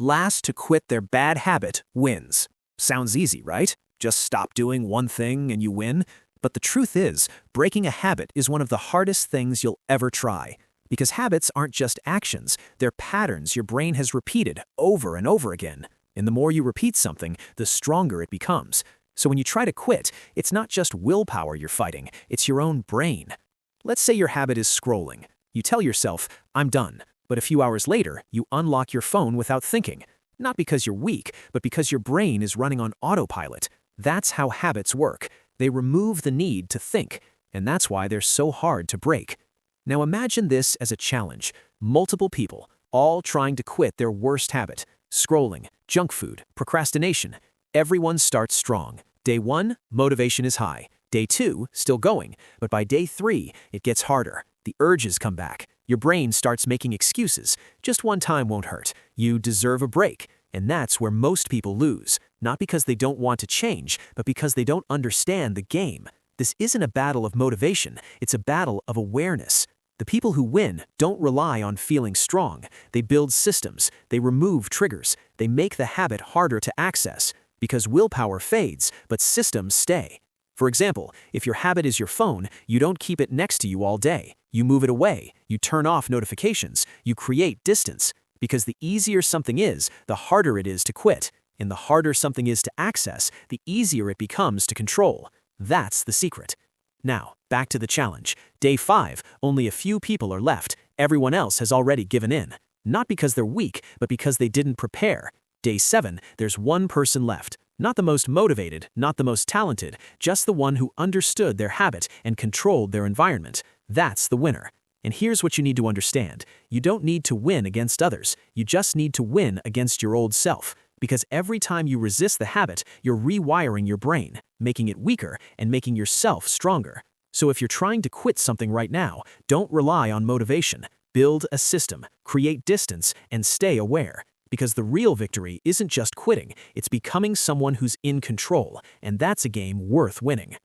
last to quit their bad habit wins. Sounds easy, right? Just stop doing one thing and you win. But the truth is, breaking a habit is one of the hardest things you'll ever try. Because habits aren't just actions, they're patterns your brain has repeated over and over again. And the more you repeat something, the stronger it becomes. So when you try to quit, it's not just willpower you're fighting, it's your own brain. Let's say your habit is scrolling. You tell yourself, I'm done. But a few hours later, you unlock your phone without thinking. Not because you're weak, but because your brain is running on autopilot. That's how habits work. They remove the need to think, and that's why they're so hard to break. Now imagine this as a challenge. Multiple people, all trying to quit their worst habit. Scrolling, junk food, procrastination. Everyone starts strong. Day 1, motivation is high. Day 2, still going. But by day 3, it gets harder. The urges come back. Your brain starts making excuses. Just one time won't hurt. You deserve a break. And that's where most people lose. Not because they don't want to change, but because they don't understand the game. This isn't a battle of motivation. It's a battle of awareness. The people who win don't rely on feeling strong. They build systems. They remove triggers. They make the habit harder to access. Because willpower fades, but systems stay. For example, if your habit is your phone, you don't keep it next to you all day. You move it away. You turn off notifications. You create distance. Because the easier something is, the harder it is to quit. And the harder something is to access, the easier it becomes to control. That's the secret. Now, back to the challenge. Day 5, only a few people are left. Everyone else has already given in. Not because they're weak, but because they didn't prepare. Day 7, there's one person left. Not the most motivated, not the most talented, just the one who understood their habit and controlled their environment. That's the winner. And here's what you need to understand. You don't need to win against others. You just need to win against your old self. Because every time you resist the habit, you're rewiring your brain, making it weaker and making yourself stronger. So if you're trying to quit something right now, don't rely on motivation. Build a system, create distance, and stay aware. Because the real victory isn't just quitting, it's becoming someone who's in control, and that's a game worth winning.